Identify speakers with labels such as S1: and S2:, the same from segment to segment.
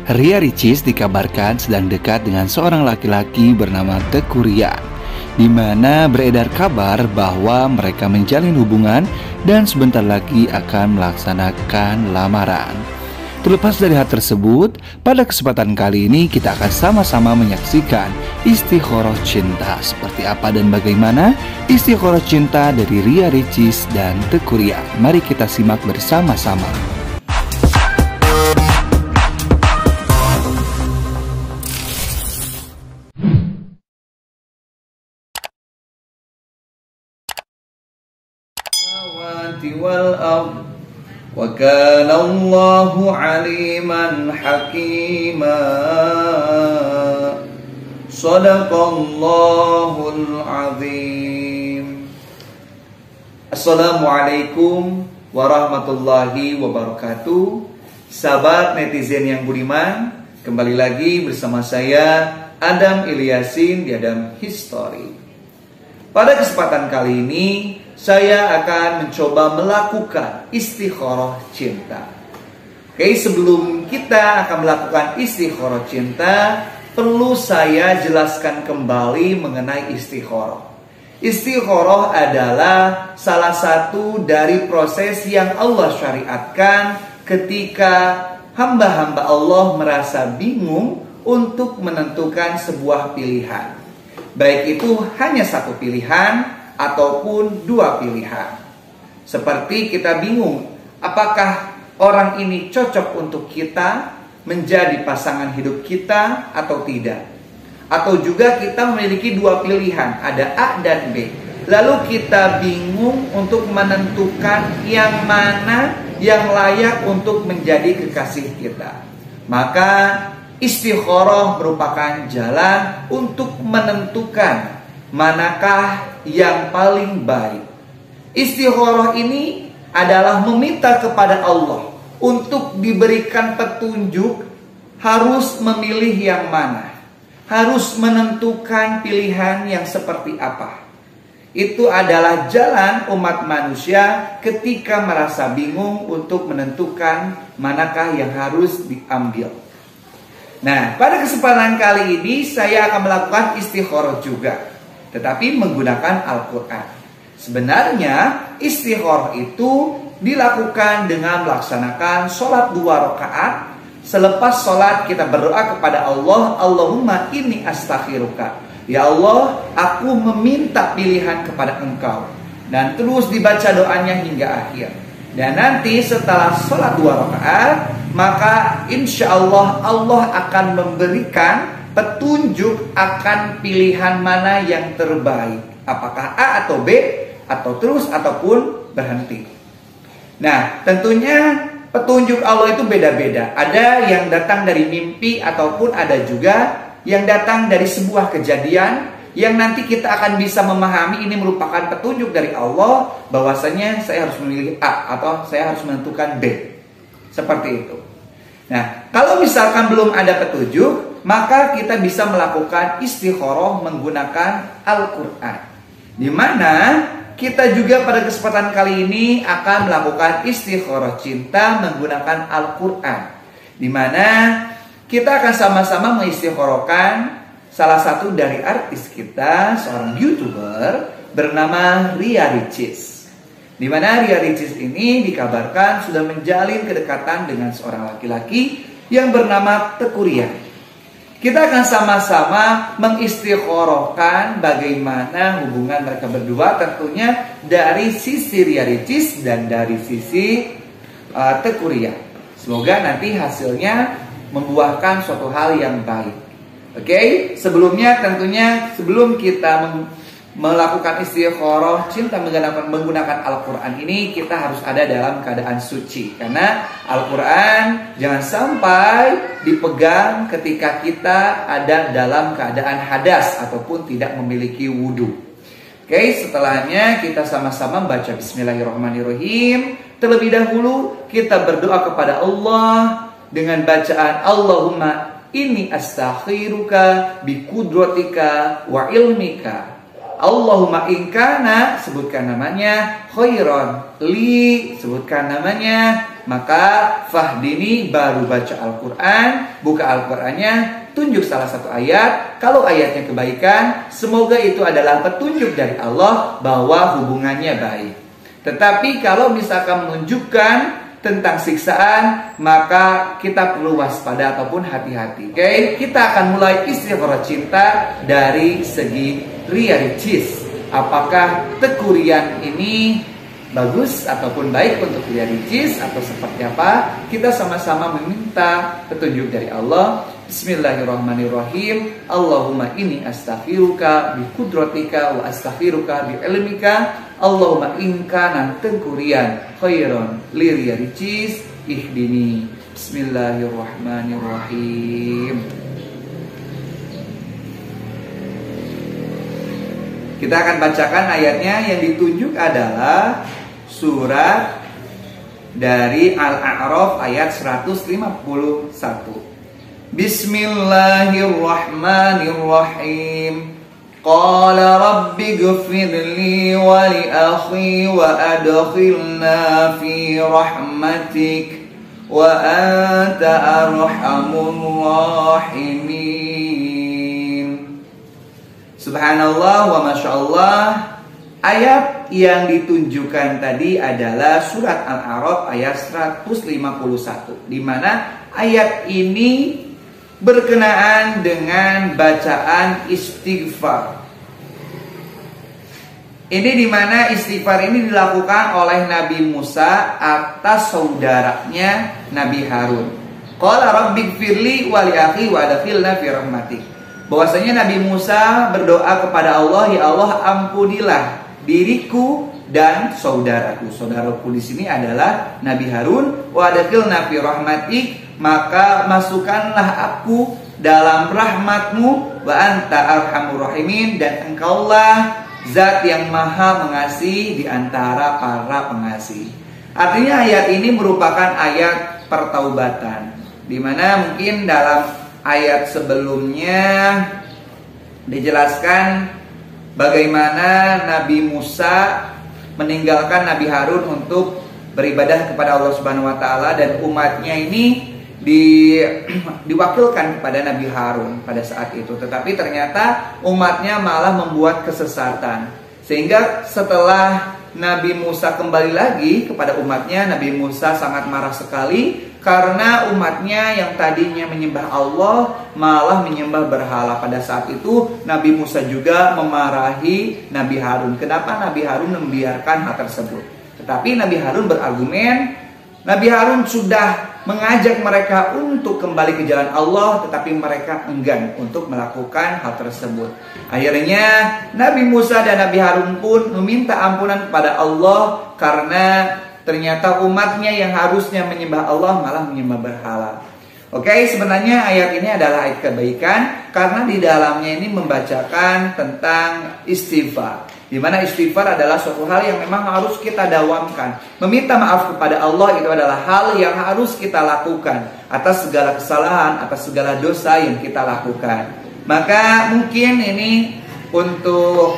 S1: Ria Ricis dikabarkan sedang dekat dengan seorang laki-laki bernama Teuku Ryan, di mana beredar kabar bahwa mereka menjalin hubungan dan sebentar lagi akan melaksanakan lamaran. Terlepas dari hal tersebut, pada kesempatan kali ini kita akan sama-sama menyaksikan istikharah cinta. Seperti apa dan bagaimana istikharah cinta dari Ria Ricis dan Teuku Ryan. Mari kita simak bersama-sama.
S2: wal ard wa kana Allahu aliman hakima. Shadaqallahul azim. Assalamualaikum warahmatullahi wabarakatuh. Sahabat netizen yang budiman, kembali lagi bersama saya Adam Ilyasin di Adam History. Pada kesempatan kali ini saya akan mencoba melakukan istikharah cinta. Oke, sebelum kita akan melakukan istikharah cinta, perlu saya jelaskan kembali mengenai istikharah. Istikharah adalah salah satu dari proses yang Allah syariatkan ketika hamba-hamba Allah merasa bingung untuk menentukan sebuah pilihan. Baik itu hanya satu pilihan ataupun dua pilihan. Seperti kita bingung, apakah orang ini cocok untuk kita menjadi pasangan hidup kita atau tidak. Atau juga kita memiliki dua pilihan, ada A dan B. Lalu kita bingung untuk menentukan yang mana yang layak untuk menjadi kekasih kita. Maka istikharah merupakan jalan untuk menentukan manakah yang paling baik. Istikharah ini adalah meminta kepada Allah untuk diberikan petunjuk harus memilih yang mana, harus menentukan pilihan yang seperti apa. Itu adalah jalan umat manusia ketika merasa bingung untuk menentukan manakah yang harus diambil. Nah, pada kesempatan kali ini saya akan melakukan istikharah juga, tetapi menggunakan Al-Quran. Sebenarnya istikharah itu dilakukan dengan melaksanakan sholat 2 rakaat. Selepas sholat kita berdoa kepada Allah, Allahumma inni astakhiruka, ya Allah, aku meminta pilihan kepada Engkau. Dan terus dibaca doanya hingga akhir. Dan nanti setelah sholat 2 rakaat, maka insya Allah Allah akan memberikan petunjuk akan pilihan mana yang terbaik. Apakah A atau B, atau terus ataupun berhenti. Nah, tentunya petunjuk Allah itu beda-beda. Ada yang datang dari mimpi ataupun ada juga yang datang dari sebuah kejadian yang nanti kita akan bisa memahami ini merupakan petunjuk dari Allah, bahwasanya saya harus memilih A atau saya harus menentukan B. Seperti itu. Nah, kalau misalkan belum ada petunjuk, maka kita bisa melakukan istikharah menggunakan Al-Quran, di mana kita juga pada kesempatan kali ini akan melakukan istikharah cinta menggunakan Al-Quran, di mana kita akan sama-sama mengistikharahkan salah satu dari artis kita, seorang YouTuber bernama Ria Ricis. Di mana Ria Ricis ini dikabarkan sudah menjalin kedekatan dengan seorang laki-laki yang bernama Teuku Ryan. Kita akan sama-sama mengistikharahkan bagaimana hubungan mereka berdua, tentunya dari sisi Ria Ricis dan dari sisi Teuku Ryan. Semoga nanti hasilnya membuahkan suatu hal yang baik. Oke, sebelumnya tentunya sebelum kita melakukan istikharah cinta menggunakan Al-Quran ini, kita harus ada dalam keadaan suci. Karena Al-Quran jangan sampai dipegang ketika kita ada dalam keadaan hadas ataupun tidak memiliki wudhu. Oke, setelahnya kita sama-sama baca Bismillahirrahmanirrahim. Terlebih dahulu kita berdoa kepada Allah dengan bacaan Allahumma inni astakhiruka biqudratika wa ilmika. Allahumma inkana, sebutkan namanya, khairan li, sebutkan namanya, Maka fahdini baru baca Al-Quran, buka Al-Qurannya, tunjuk salah satu ayat. Kalau ayatnya kebaikan, semoga itu adalah petunjuk dari Allah bahwa hubungannya baik. Tetapi kalau misalkan menunjukkan tentang siksaan, maka kita perlu waspada ataupun hati-hati. Oke, kita akan mulai istikharah cinta dari segi riaricis. Apakah tekurian ini bagus ataupun baik untuk riaricis atau seperti apa? Kita sama-sama meminta petunjuk dari Allah. Bismillahirrahmanirrahim. Allahumma inni astaghfiruka bi qudratika wa astaghfiruka bi ilmika. Allahumma in kana tengkurian khairan li riaricis ihdini. Bismillahirrahmanirrahim. Kita akan bacakan ayatnya. Yang ditunjuk adalah surat dari Al-A'raf ayat 151. Bismillahirrahmanirrahim. Qala rabbi ghfirli wa li akhi wa adkhilna fi rahmatik wa anta arhamur rahimin. Subhanallah wa masyaallah. Ayat yang ditunjukkan tadi adalah surat Al-A'raf ayat 151, di mana ayat ini berkenaan dengan bacaan istighfar. Ini di mana istighfar ini dilakukan oleh Nabi Musa atas saudaranya Nabi Harun. Qala rabbighfirli wa li akhi wa adkhilna fi rahmatik. Bahwasanya Nabi Musa berdoa kepada Allah, ya Allah ampunilah diriku dan saudaraku. Saudaraku di sini adalah Nabi Harun. Wa adkhilna fi rahmatik, maka masukkanlah aku dalam rahmatmu. Wa anta arhamur rahimin, dan engkaulah zat yang maha mengasihi di antara para pengasih. Artinya ayat ini merupakan ayat pertaubatan, di mana mungkin dalam ayat sebelumnya dijelaskan bagaimana Nabi Musa meninggalkan Nabi Harun untuk beribadah kepada Allah Subhanahu wa taala, dan umatnya ini diwakilkan kepada Nabi Harun pada saat itu. Tetapi ternyata umatnya malah membuat kesesatan, sehingga setelah Nabi Musa kembali lagi kepada umatnya, Nabi Musa sangat marah sekali karena umatnya yang tadinya menyembah Allah malah menyembah berhala. Pada saat itu Nabi Musa juga memarahi Nabi Harun. Kenapa Nabi Harun membiarkan hal tersebut? Tetapi Nabi Harun berargumen, Nabi Harun sudah mengajak mereka untuk kembali ke jalan Allah, tetapi mereka enggan untuk melakukan hal tersebut. Akhirnya Nabi Musa dan Nabi Harun pun meminta ampunan kepada Allah karena ternyata umatnya yang harusnya menyembah Allah malah menyembah berhala. Oke, sebenarnya ayat ini adalah ayat kebaikan karena di dalamnya ini membacakan tentang istighfar, di mana istighfar adalah suatu hal yang memang harus kita dawamkan. Meminta maaf kepada Allah itu adalah hal yang harus kita lakukan atas segala kesalahan, atas segala dosa yang kita lakukan. Maka mungkin ini untuk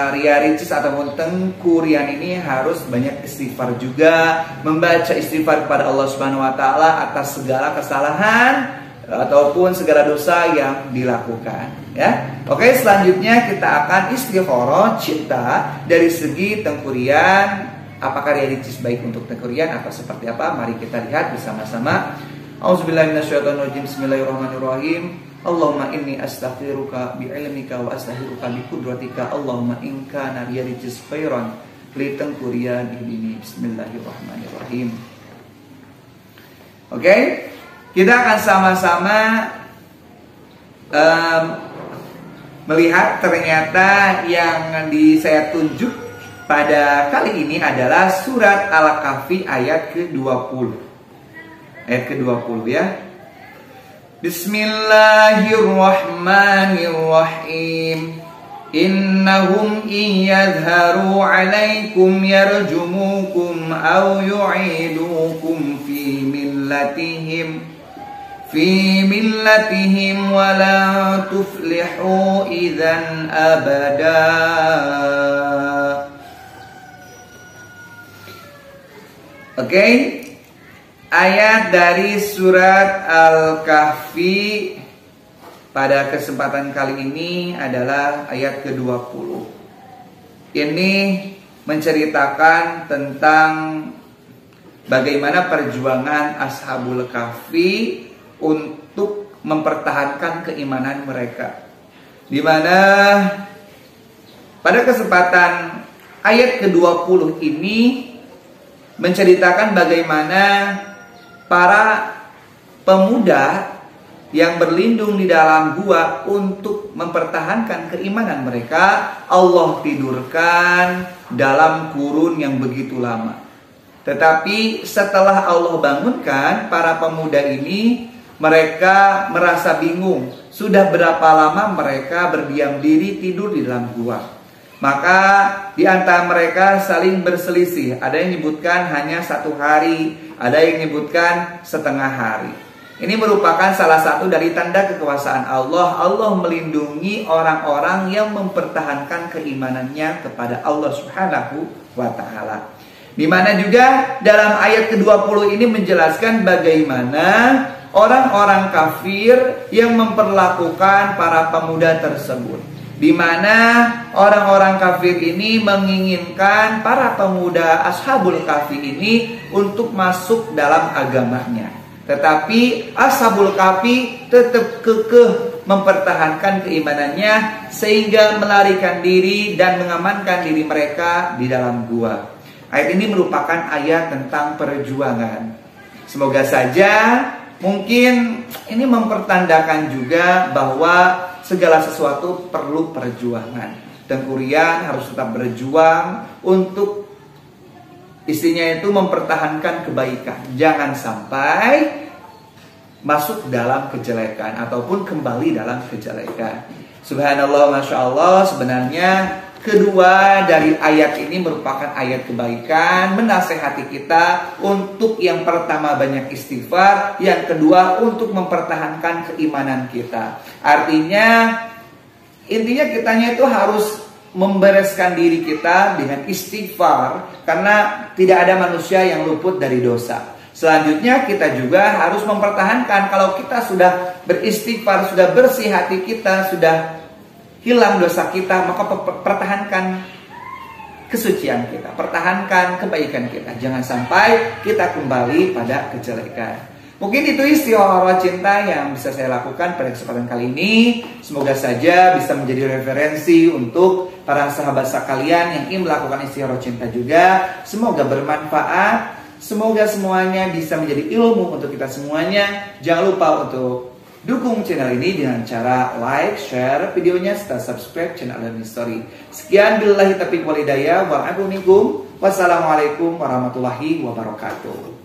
S2: riaricis ataupun tengkurian ini harus banyak istighfar juga, membaca istighfar kepada Allah Subhanahu wa taala atas segala kesalahan ataupun segala dosa yang dilakukan, ya. Oke, selanjutnya kita akan istikharah cinta dari segi tengkurian. Apakah riaricis baik untuk tengkurian atau seperti apa? Mari kita lihat bersama-sama. Auzubillahi minasyaitonirrajim. Bismillahirrahmanirrahim. Allahumma inni astaghfiruka bi ilmika wa astaghfiruka bi qudratika. Allahumma in kana riaricis khairan li tengkurian ini. Bismillahirrahmanirrahim. Oke. Kita akan sama-sama melihat ternyata yang saya tunjuk pada kali ini adalah surat Al-Kahfi ayat ke-20. Ayat ke-20 ya. Bismillahirrahmanirrahim. Innahum iyadharu alaikum yarjumukum aw yu'idukum fi millatihim wa la tuflihu idzan abada. Oke. Ayat dari surat Al-Kahfi pada kesempatan kali ini adalah ayat ke-20. Ini menceritakan tentang bagaimana perjuangan Ashabul Kahfi untuk mempertahankan keimanan mereka. Di mana pada kesempatan ayat ke-20 ini menceritakan bagaimana para pemuda yang berlindung di dalam gua untuk mempertahankan keimanan mereka, Allah tidurkan dalam kurun yang begitu lama. Tetapi setelah Allah bangunkan para pemuda ini, mereka merasa bingung. Sudah berapa lama mereka berdiam diri tidur di dalam gua. Maka di antara mereka saling berselisih. Ada yang menyebutkan hanya 1 hari, ada yang menyebutkan setengah hari. Ini merupakan salah satu dari tanda kekuasaan Allah. Allah melindungi orang-orang yang mempertahankan keimanannya kepada Allah Subhanahu wa ta'ala. Di mana juga dalam ayat ke-20 ini menjelaskan bagaimana orang-orang kafir yang memperlakukan para pemuda tersebut. Di mana orang-orang kafir ini menginginkan para pemuda Ashabul Kahfi ini untuk masuk dalam agamanya. Tetapi Ashabul Kahfi tetap kekeh mempertahankan keimanannya sehingga melarikan diri dan mengamankan diri mereka di dalam gua. Ayat ini merupakan ayat tentang perjuangan. Semoga saja mungkin ini mempertandakan juga bahwa segala sesuatu perlu perjuangan. Tengkurian harus tetap berjuang untuk istrinya itu mempertahankan kebaikan. Jangan sampai masuk dalam kejelekan ataupun kembali dalam kejelekan. Subhanallah, Masya Allah. Sebenarnya kedua dari ayat ini merupakan ayat kebaikan, menasehati kita untuk yang pertama banyak istighfar, yang kedua untuk mempertahankan keimanan kita. Artinya intinya kitanya itu harus membereskan diri kita dengan istighfar, karena tidak ada manusia yang luput dari dosa. Selanjutnya kita juga harus mempertahankan, kalau kita sudah beristighfar, sudah bersih hati kita, sudah hilang dosa kita, maka pertahankan kesucian kita, pertahankan kebaikan kita. Jangan sampai kita kembali pada kejelekan. Mungkin itu istihara cinta yang bisa saya lakukan pada kesempatan kali ini. Semoga saja bisa menjadi referensi untuk para sahabat sekalian yang ingin melakukan istihara cinta juga. Semoga bermanfaat. Semoga semuanya bisa menjadi ilmu untuk kita semuanya. Jangan lupa untuk dukung channel ini dengan cara like, share videonya, serta subscribe channel Adam History. Sekian, billahi taufiq wal hidayah. Wassalamualaikum warahmatullahi wabarakatuh.